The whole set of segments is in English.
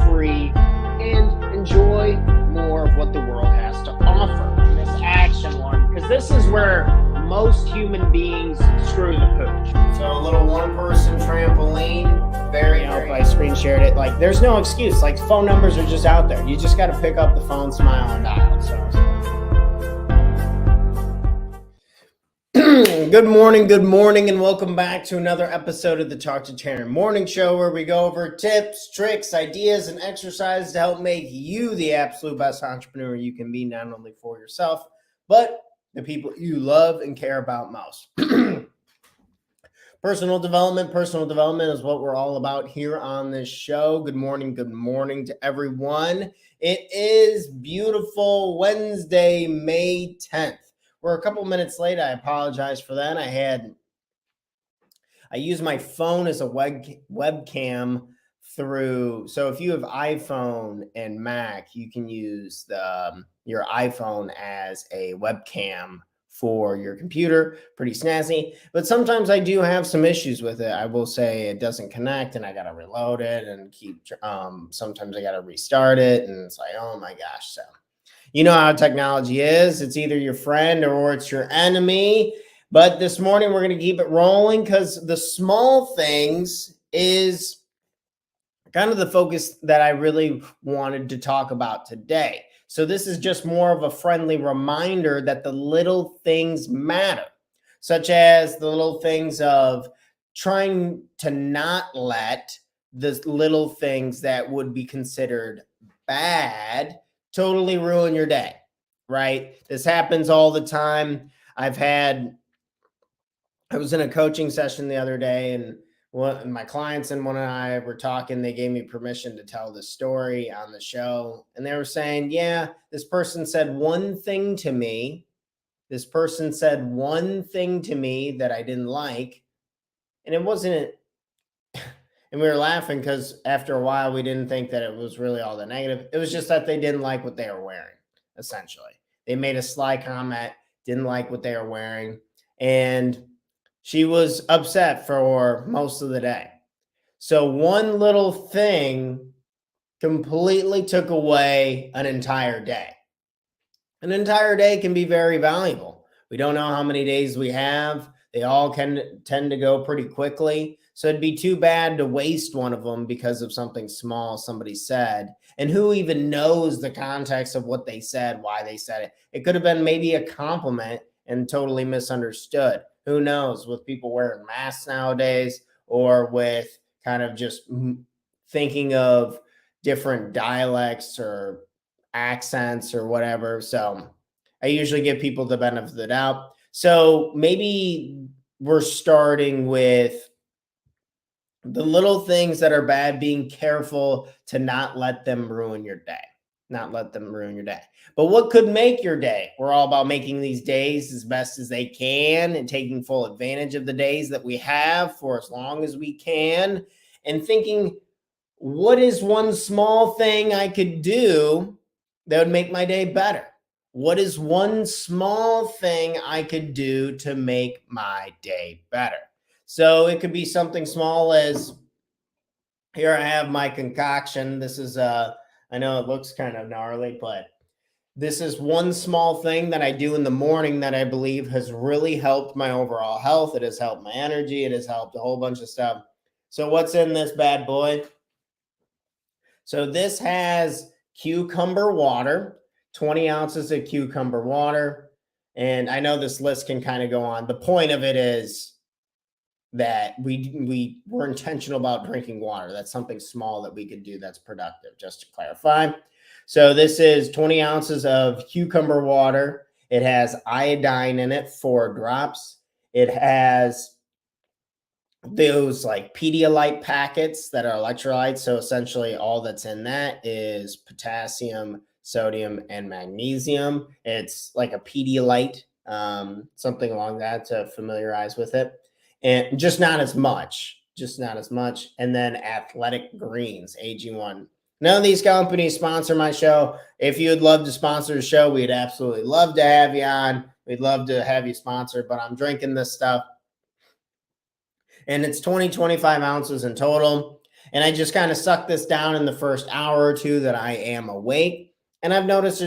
free, and enjoy more of what the world has to offer. This action one, because this is where most human beings screw the pooch. So a little one-person trampoline. Very, I screen shared it. Like, there's no excuse. Like, phone numbers are just out there. You just got to pick up the phone, smile, and dial. So. Good morning, and welcome back to another episode of the Talk to Taryn Morning Show, where we go over tips, tricks, ideas, and exercises to help make you the absolute best entrepreneur you can be, not only for yourself, but the people you love and care about most. Personal development is what we're all about here on this show. Good morning to everyone. It is beautiful Wednesday, May 10th. We're a couple minutes late. I apologize for that. I use my phone as a webcam through. So if you have iPhone and Mac, you can use your iPhone as a webcam for your computer. Pretty snazzy. But sometimes I do have some issues with it. I will say it doesn't connect, and I got to reload it and sometimes I got to restart it, and it's like, oh my gosh. So you know how technology is. It's either your friend or it's your enemy. But this morning, we're going to keep it rolling because the small things is kind of the focus that I really wanted to talk about today. So this is just more of a friendly reminder that the little things matter, such as the little things of trying to not let the little things that would be considered bad totally ruin your day, right? This happens all the time. I was in a coaching session the other day, and my clients and one and I were talking. They gave me permission to tell the story on the show. And they were saying, yeah, this person said one thing to me. This person said one thing to me that I didn't like. And it wasn't, and we were laughing because after a while, we didn't think that it was really all that negative. It was just that they didn't like what they were wearing, essentially. They made a sly comment, didn't like what they were wearing. And she was upset for most of the day. So one little thing completely took away an entire day. An entire day can be very valuable. We don't know how many days we have. They all can tend to go pretty quickly. So it'd be too bad to waste one of them because of something small somebody said. And who even knows the context of what they said, why they said it? It could have been maybe a compliment and totally misunderstood. Who knows, with people wearing masks nowadays, or with kind of just thinking of different dialects or accents or whatever. So I usually give people the benefit of the doubt. So maybe we're starting with the little things that are bad, being careful to not let them ruin your day. But what could make your day? We're all about making these days as best as they can and taking full advantage of the days that we have for as long as we can, and thinking, what is one small thing I could do that would make my day better? What is one small thing I could do to make my day better? So it could be something small as, here I have my concoction. This is I know it looks kind of gnarly, but this is one small thing that I do in the morning that I believe has really helped my overall health. It has helped my energy. It has helped a whole bunch of stuff. So what's in this bad boy? So this has cucumber water, 20 ounces of cucumber water. And I know this list can kind of go on. The point of it is that we were intentional about drinking water. That's something small that we could do that's productive, just to clarify. So this is 20 ounces of cucumber water. It has iodine in it, 4 drops. It has those like Pedialyte packets that are electrolytes. So essentially all that's in that is potassium, sodium, and magnesium. It's like a Pedialyte, something along that, to familiarize with it. And just not as much. And then Athletic Greens, AG1. None of these companies sponsor my show. If you would love to sponsor the show, we'd absolutely love to have you on. We'd love to have you sponsored, but I'm drinking this stuff. And it's 25 ounces in total. And I just kind of suck this down in the first hour or two that I am awake. And I've noticed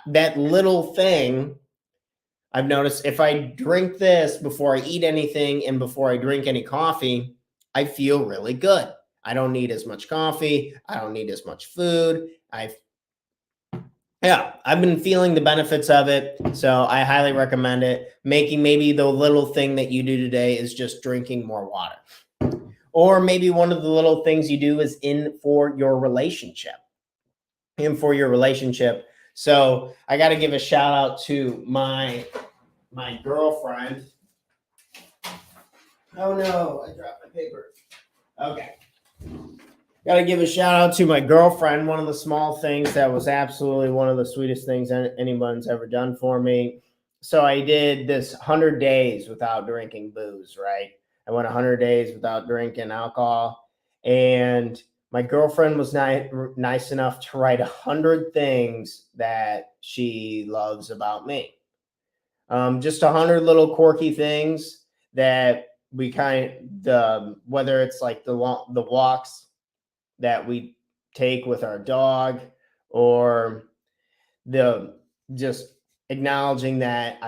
that little thing. I've noticed if I drink this before I eat anything and before I drink any coffee, I feel really good. I don't need as much coffee. I don't need as much food. I've been feeling the benefits of it. So I highly recommend it. Making maybe the little thing that you do today is just drinking more water. Or maybe one of the little things you do is in for your relationship. So I got to give a shout out to my girlfriend. Oh no, I dropped my paper. Okay. Got to give a shout out to my girlfriend. One of the small things that was absolutely one of the sweetest things anyone's ever done for me. So I did this 100 days without drinking booze, right? I went 100 days without drinking alcohol. And my girlfriend was nice enough to write 100 things that she loves about me. Just 100 little quirky things that we whether it's like the walks that we take with our dog, or just acknowledging that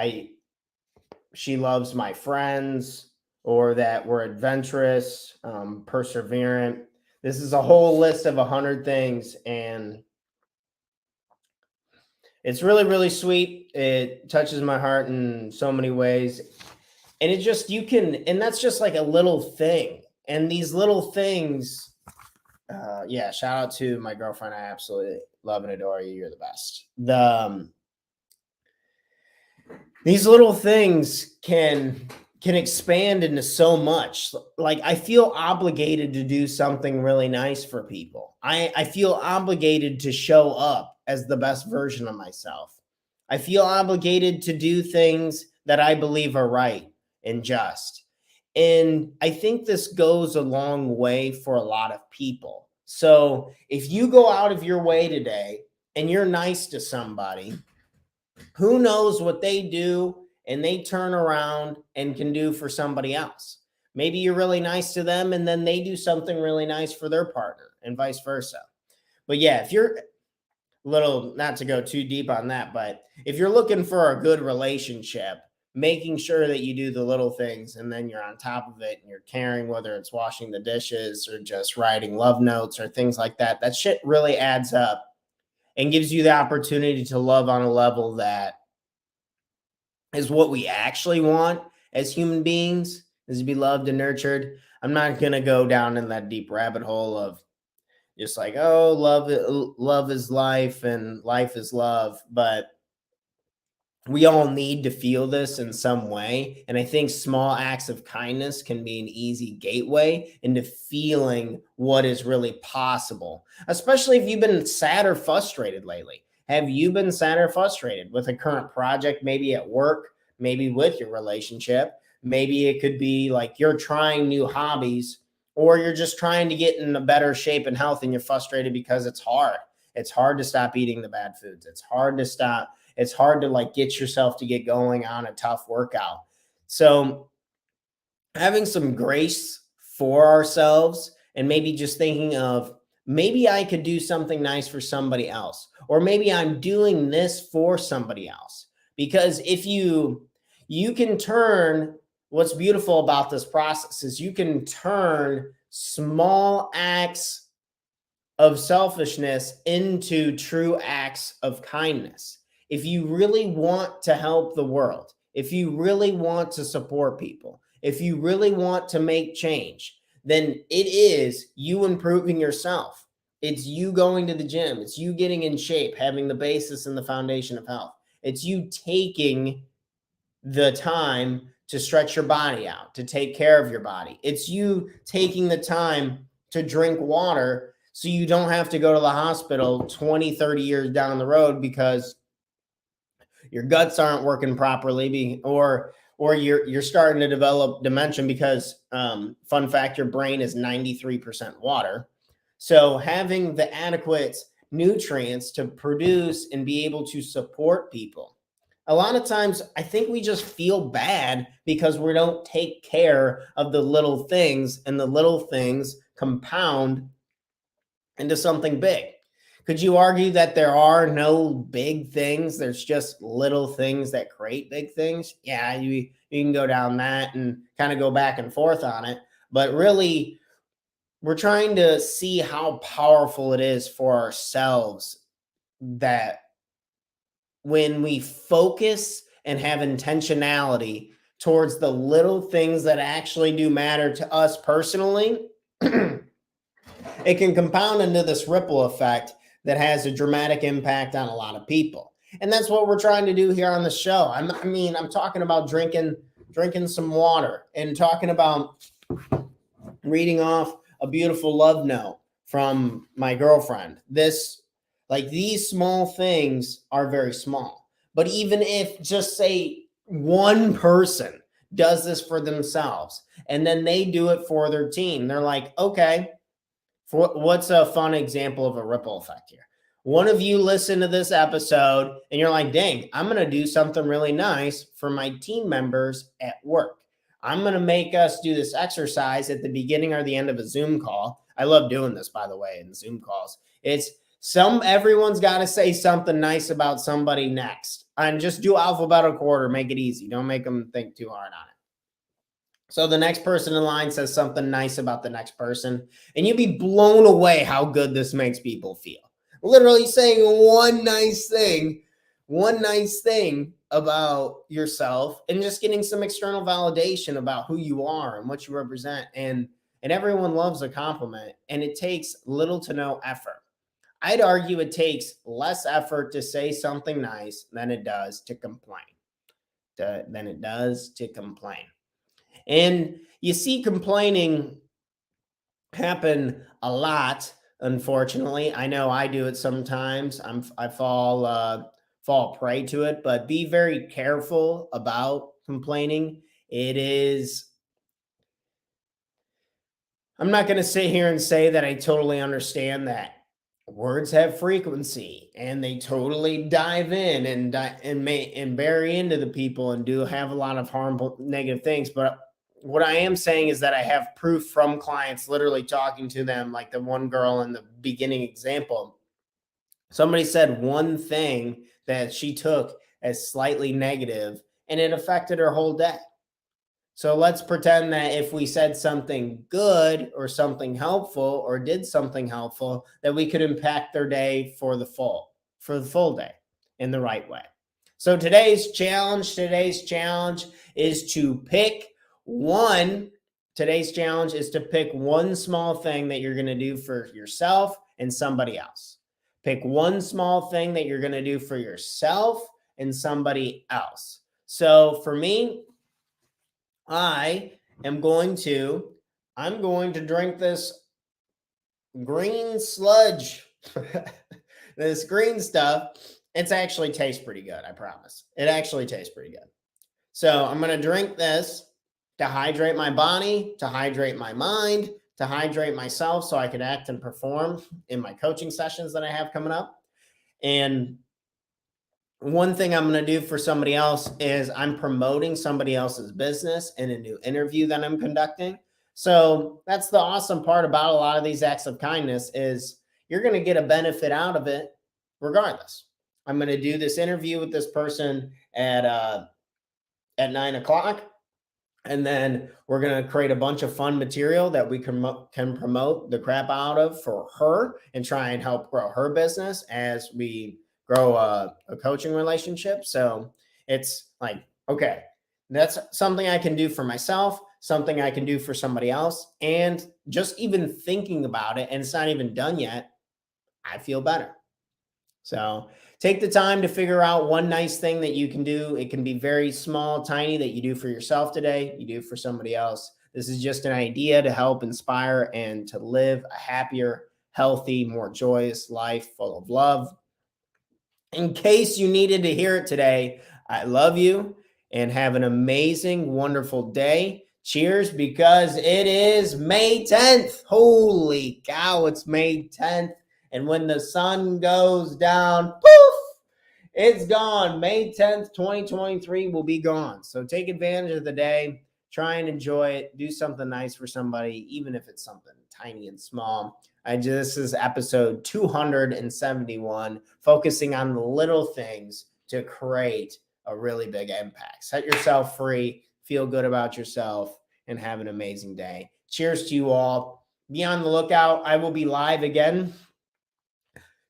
she loves my friends, or that we're adventurous, perseverant. This is a whole list of 100 things, and it's really, really sweet. It touches my heart in so many ways. And and that's just like a little thing. And these little things, shout out to my girlfriend. I absolutely love and adore you. You're the best. These little things can expand into so much. Like, I feel obligated to do something really nice for people. I feel obligated to show up as the best version of myself. I feel obligated to do things that I believe are right and just. And I think this goes a long way for a lot of people. So if you go out of your way today and you're nice to somebody, who knows what they do and they turn around and can do for somebody else. Maybe you're really nice to them and then they do something really nice for their partner, and vice versa. But yeah, if you're not to go too deep on that, but if you're looking for a good relationship, making sure that you do the little things and then you're on top of it and you're caring, whether it's washing the dishes or just writing love notes or things like that, that shit really adds up and gives you the opportunity to love on a level that is what we actually want as human beings, is to be loved and nurtured. I'm not going to go down in that deep rabbit hole of just like, oh, love is life and life is love. But we all need to feel this in some way. And I think small acts of kindness can be an easy gateway into feeling what is really possible, especially if you've been sad or frustrated lately. Have you been sad or frustrated with a current project, maybe at work, maybe with your relationship? Maybe it could be like you're trying new hobbies, or you're just trying to get in a better shape and health and you're frustrated because it's hard. It's hard to stop eating the bad foods. It's hard to like get yourself to get going on a tough workout. So having some grace for ourselves and maybe just thinking of, maybe I could do something nice for somebody else, or maybe I'm doing this for somebody else. Because if you can turn, what's beautiful about this process is you can turn small acts of selfishness into true acts of kindness. If you really want to help the world, if you really want to support people, if you really want to make change, then it is you improving yourself. It's you going to the gym. It's you getting in shape, having the basis and the foundation of health. It's you taking the time to stretch your body out, to take care of your body. It's you taking the time to drink water so you don't have to go to the hospital 20, 30 years down the road because your guts aren't working properly, or you're starting to develop dementia because, fun fact, your brain is 93% water. So having the adequate nutrients to produce and be able to support people, A lot of times, I think we just feel bad because we don't take care of the little things, and the little things compound into something big. Could you argue that there are no big things? There's just little things that create big things. Yeah, you can go down that and kind of go back and forth on it. But really, we're trying to see how powerful it is for ourselves that when we focus and have intentionality towards the little things that actually do matter to us personally, it can compound into this ripple effect that has a dramatic impact on a lot of people. And that's what we're trying to do here on the show. I'm talking about drinking some water and talking about reading off a beautiful love note from my girlfriend. These small things are very small. But even if just say one person does this for themselves and then they do it for their team, they're like, okay, what's a fun example of a ripple effect here? One of you listen to this episode and you're like, dang, I'm going to do something really nice for my team members at work. I'm going to make us do this exercise at the beginning or the end of a Zoom call. I love doing this, by the way, in Zoom calls. Everyone's got to say something nice about somebody next. And just do alphabetical order, make it easy. Don't make them think too hard on it. So the next person in line says something nice about the next person, and you'd be blown away how good this makes people feel. Literally saying one nice thing about yourself and just getting some external validation about who you are and what you represent. And everyone loves a compliment, and it takes little to no effort. I'd argue it takes less effort to say something nice than it does to complain. And you see complaining happen a lot, unfortunately. I know I do it sometimes. I fall prey to it, but be very careful about complaining. I'm not going to sit here and say that I totally understand that words have frequency and they totally dive in and bury into the people and do have a lot of harmful negative things. But what I am saying is that I have proof from clients, literally talking to them, like the one girl in the beginning example. Somebody said one thing that she took as slightly negative and it affected her whole day. So let's pretend that if we said something good or something helpful or did something helpful, that we could impact their day for the full day in the right way. So today's challenge is to pick one small thing that you're going to do for yourself and somebody else. Pick one small thing that you're going to do for yourself and somebody else. So for me, I'm going to drink this green sludge, this green stuff. It actually tastes pretty good. I promise. It actually tastes pretty good. So I'm going to drink this to hydrate my body, to hydrate my mind, to hydrate myself so I can act and perform in my coaching sessions that I have coming up. And one thing I'm going to do for somebody else is I'm promoting somebody else's business in a new interview that I'm conducting. So that's the awesome part about a lot of these acts of kindness is you're going to get a benefit out of it regardless. I'm going to do this interview with this person at 9:00. And then we're going to create a bunch of fun material that we can promote the crap out of for her and try and help grow her business as we grow a coaching relationship. So it's like, okay, that's something I can do for myself, something I can do for somebody else. And just even thinking about it, and it's not even done yet, I feel better. So take the time to figure out one nice thing that you can do. It can be very small, tiny, that you do for yourself today, you do for somebody else. This is just an idea to help inspire and to live a happier, healthy, more joyous life full of love. In case you needed to hear it today, I love you and have an amazing, wonderful day. Cheers, because it is May 10th. Holy cow, it's May 10th. And when the sun goes down, poof, It's gone. May 10th, 2023 will be gone. So take advantage of the day. Try and enjoy it. Do something nice for somebody, even if it's something tiny and small. This is episode 271, focusing on the little things to create a really big impact. Set yourself free, feel good about yourself, and have an amazing day. Cheers to you all. Be on the lookout. I will be live again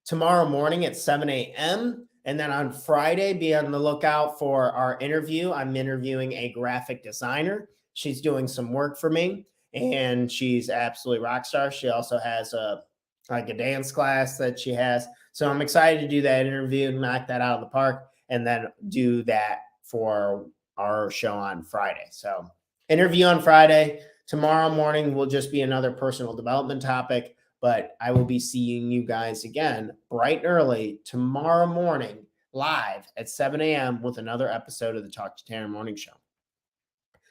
tomorrow morning at 7 a.m. And then on Friday, be on the lookout for our interview. I'm interviewing a graphic designer. She's doing some work for me, and she's absolutely rock star. She also has a dance class that she has. So I'm excited to do that interview and knock that out of the park, and then do that for our show on Friday. So interview on Friday. Tomorrow morning will just be another personal development topic. But I will be seeing you guys again bright and early tomorrow morning, live at 7 a.m. with another episode of the Talk to Tanner Morning Show.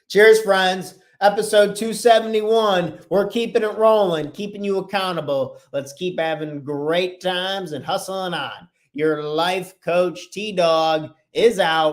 Cheers, friends. Episode 271. We're keeping it rolling, keeping you accountable. Let's keep having great times and hustling on. Your life coach, T-Dog, is out.